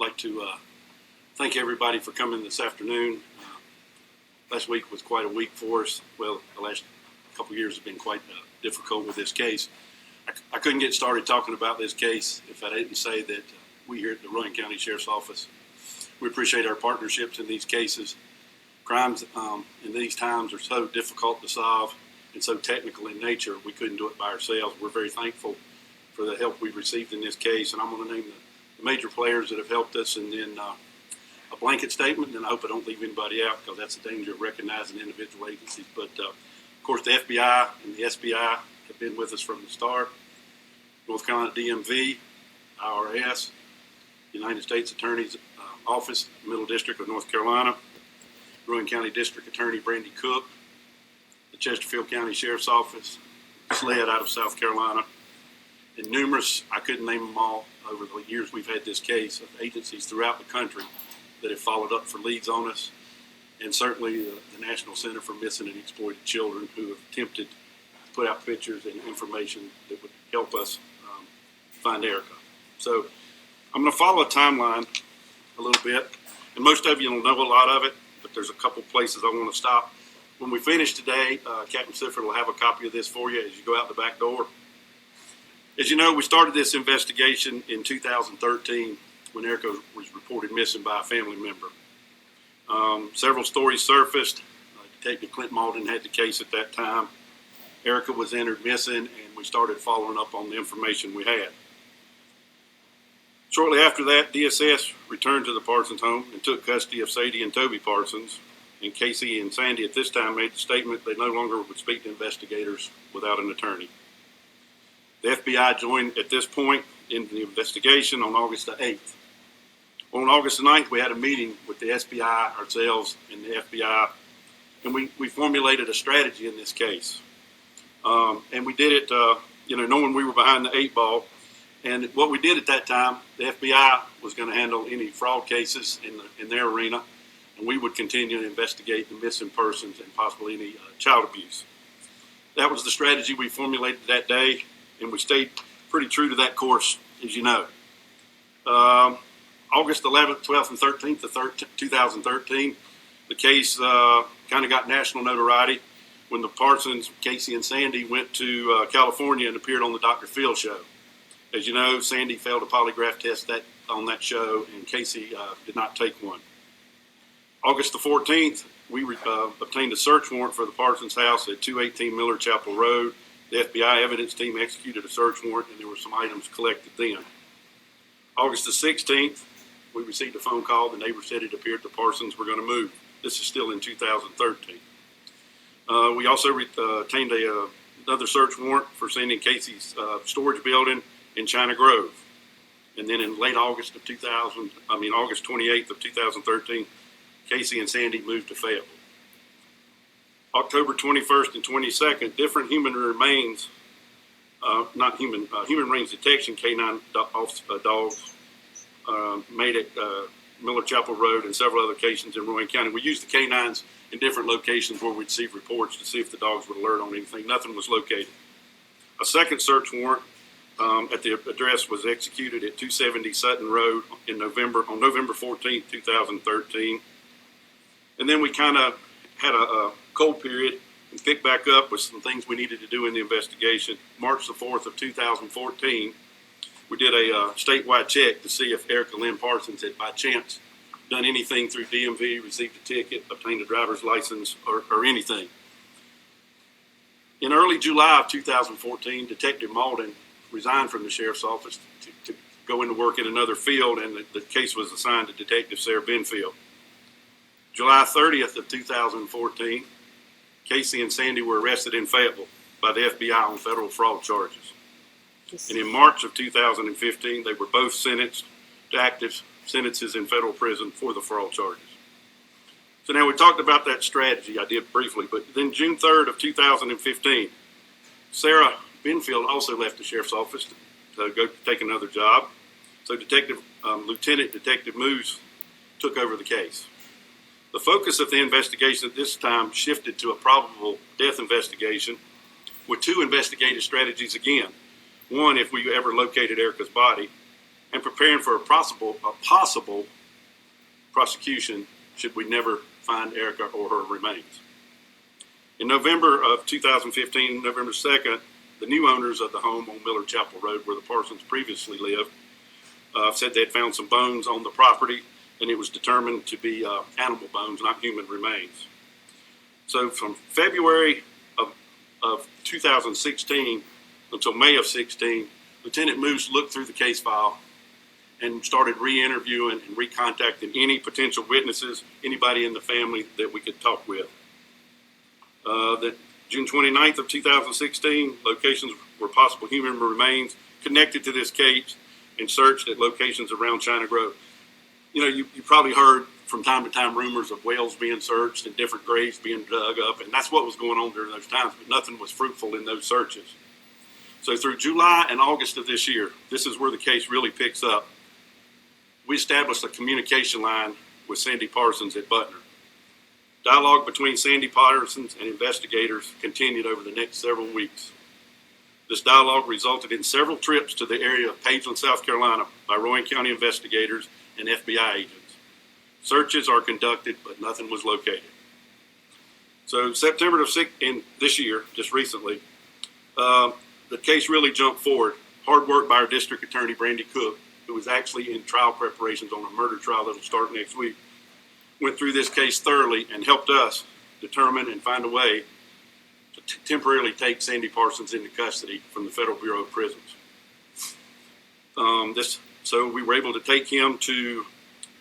like to thank everybody for coming this afternoon. Last week was quite a week for us. Well, the last couple of years have been quite difficult with this case. I couldn't get started talking about this case if I didn't say that we here at the Rowan County Sheriff's Office, we appreciate our partnerships in these cases. Crimes in these times are so difficult to solve and so technical in nature, we couldn't do it by ourselves. We're very thankful for the help we've received in this case, and I'm going to name the major players that have helped us, and then a blanket statement, and I hope I don't leave anybody out because that's the danger of recognizing individual agencies. But, of course, the FBI and the SBI have been with us from the start. North Carolina DMV, IRS, United States Attorney's Office, Middle District of North Carolina, Rowan County District Attorney Brandy Cook, the Chesterfield County Sheriff's Office, SLED out of South Carolina, and numerous, I couldn't name them all, over the years we've had this case, of agencies throughout the country that have followed up for leads on us, and certainly the National Center for Missing and Exploited Children, who have attempted to put out pictures and information that would help us find Erica. So I'm going to follow a timeline a little bit, and most of you will know a lot of it, but there's a couple places I want to stop. When we finish today, Captain Sifford will have a copy of this for you as you go out the back door. As you know, we started this investigation in 2013 when Erica was reported missing by a family member. Several stories surfaced. Detective Clint Malden had the case at that time. Erica was entered missing, and we started following up on the information we had. Shortly after that, DSS returned to the Parsons home and took custody of Sadie and Toby Parsons, and Casey and Sandy at this time made the statement they no longer would speak to investigators without an attorney. The FBI joined at this point in the investigation on August the 8th. On August the 9th, we had a meeting with the SBI, ourselves, and the FBI, and we formulated a strategy in this case. And we did it, knowing we were behind the 8 ball. And what we did at that time, the FBI was going to handle any fraud cases in their arena, and we would continue to investigate the missing persons and possibly any child abuse. That was the strategy we formulated that day, and we stayed pretty true to that course, as you know. August 11th, 12th, and 13th of 2013, the case kind of got national notoriety when the Parsons, Casey, and Sandy went to California and appeared on the Dr. Phil show. As you know, Sandy failed a polygraph test on that show, and Casey did not take one. August the 14th, we obtained a search warrant for the Parsons house at 218 Miller Chapel Road. The FBI evidence team executed a search warrant, and there were some items collected then. August the 16th, we received a phone call. The neighbor said it appeared the Parsons were going to move. This is still in 2013. We also obtained another search warrant for Sandy and Casey's storage building in China Grove. And then in late August 28th of 2013, Casey and Sandy moved to Fayetteville. October 21st and 22nd, different human remains, human remains detection K9 dogs made it Miller Chapel Road and several other locations in Rowan County. We used the K9s in different locations where we'd receive reports to see if the dogs would alert on anything. Nothing was located. A second search warrant at the address was executed at 270 Sutton Road on November 14th, 2013. And then we kind of had a cold period and picked back up with some things we needed to do in the investigation. March the 4th of 2014, we did a statewide check to see if Erica Lynn Parsons had by chance done anything through DMV, received a ticket, obtained a driver's license, or anything. In early July of 2014, Detective Malden resigned from the Sheriff's Office to go into work in another field, and the case was assigned to Detective Sarah Benfield. July 30th of 2014, Casey and Sandy were arrested in Fayetteville by the FBI on federal fraud charges. And in March of 2015, they were both sentenced to active sentences in federal prison for the fraud charges. So now we talked about that strategy, I did briefly, but then June 3rd of 2015, Sarah Benfield also left the Sheriff's Office to go take another job. So Lieutenant Detective Moose took over the case. The focus of the investigation at this time shifted to a probable death investigation with two investigative strategies again. One, if we ever located Erica's body, and preparing for a possible prosecution should we never find Erica or her remains. In November of 2015, November 2nd, the new owners of the home on Miller Chapel Road, where the Parsons previously lived, said they had found some bones on the property, and it was determined to be animal bones, not human remains. So from February of 2016 until May of 16, Lieutenant Moose looked through the case file and started re-interviewing and recontacting any potential witnesses, anybody in the family that we could talk with. June 29th of 2016, locations where possible human remains connected to this case and searched at locations around China Grove. You know, you probably heard from time to time rumors of wells being searched and different graves being dug up, and that's what was going on during those times, but nothing was fruitful in those searches. So through July and August of this year, this is where the case really picks up. We established a communication line with Sandy Parsons at Butner. Dialogue between Sandy Parsons and investigators continued over the next several weeks. This dialogue resulted in several trips to the area of Pageland, South Carolina by Rowan County investigators and FBI agents. Searches are conducted, but nothing was located. So September of this year, just recently, the case really jumped forward. Hard work by our district attorney, Brandy Cook, who was actually in trial preparations on a murder trial that will start next week, went through this case thoroughly and helped us determine and find a way to temporarily take Sandy Parsons into custody from the Federal Bureau of Prisons. So we were able to take him to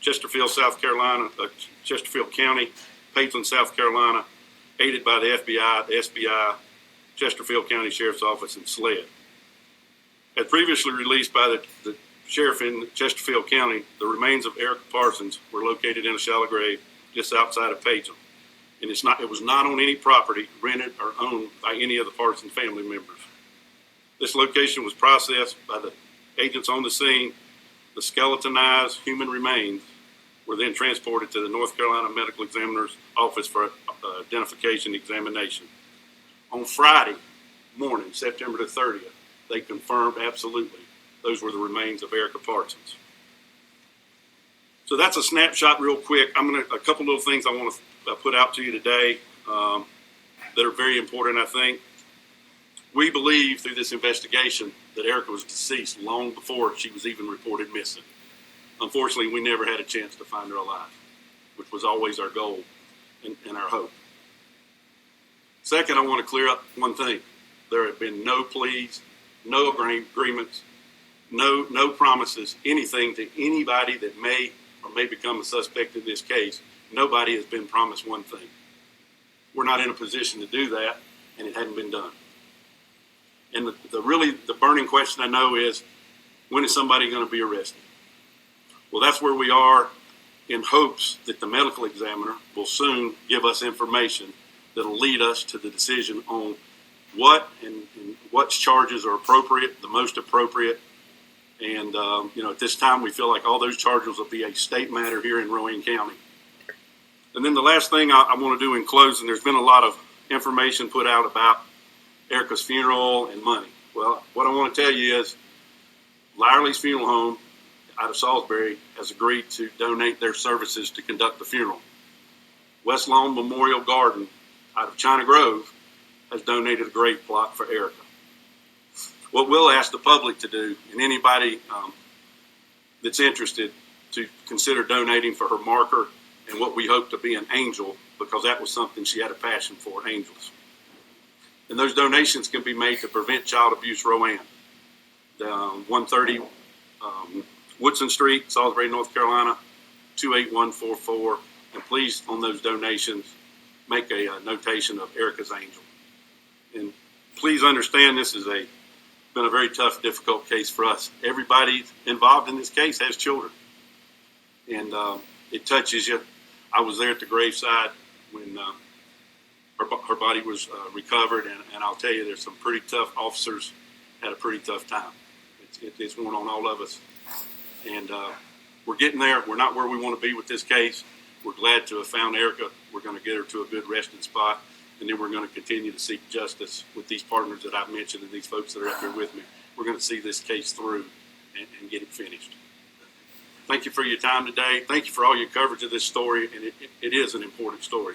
Chesterfield, South Carolina, Chesterfield County, Pageland, South Carolina, aided by the FBI, the SBI, Chesterfield County Sheriff's Office, and SLED. As previously released by the sheriff in Chesterfield County, the remains of Erica Parsons were located in a shallow grave just outside of Pageland. And it was not on any property rented or owned by any of the Parsons family members. This location was processed by the agents on the scene. The skeletonized human remains were then transported to the North Carolina Medical Examiner's Office for identification examination. On Friday morning, September the 30th, they confirmed absolutely those were the remains of Erica Parsons. So that's a snapshot real quick. A couple little things I want to put out to you today that are very important, I think. We believe through this investigation that Erica was deceased long before she was even reported missing. Unfortunately, we never had a chance to find her alive, which was always our goal and our hope. Second, I want to clear up one thing. There have been no pleas, no agreements, no promises, anything to anybody that may or may become a suspect in this case. Nobody has been promised one thing. We're not in a position to do that, and it hadn't been done. And the burning question I know is, when is somebody going to be arrested? Well, that's where we are, in hopes that the medical examiner will soon give us information that'll lead us to the decision on what charges are appropriate, the most appropriate. And, at this time, we feel like all those charges will be a state matter here in Rowan County. And then the last thing I want to do in closing, there's been a lot of information put out about Erica's funeral and money. Well, what I want to tell you is Lyerly's Funeral Home out of Salisbury has agreed to donate their services to conduct the funeral. West Lawn Memorial Garden out of China Grove has donated a grave plot for Erica. What we'll ask the public to do, and anybody that's interested, to consider donating for her marker and what we hope to be an angel, because that was something she had a passion for, angels. And those donations can be made to Prevent Child Abuse Rowan, 130 Woodson Street, Salisbury, North Carolina, 28144. And please, on those donations, make a notation of Erica's angel. And please understand, this has been a very tough, difficult case for us. Everybody involved in this case has children, and it touches you. I was there at the graveside when her body was recovered, and I'll tell you, there's some pretty tough officers had a pretty tough time. It's worn on all of us, and we're getting there. We're not where we want to be with this case. We're glad to have found Erica. We're going to get her to a good resting spot, and then we're going to continue to seek justice with these partners that I've mentioned and these folks that are up here with me. We're going to see this case through and get it finished. Thank you for your time today. Thank you for all your coverage of this story, and it is an important story.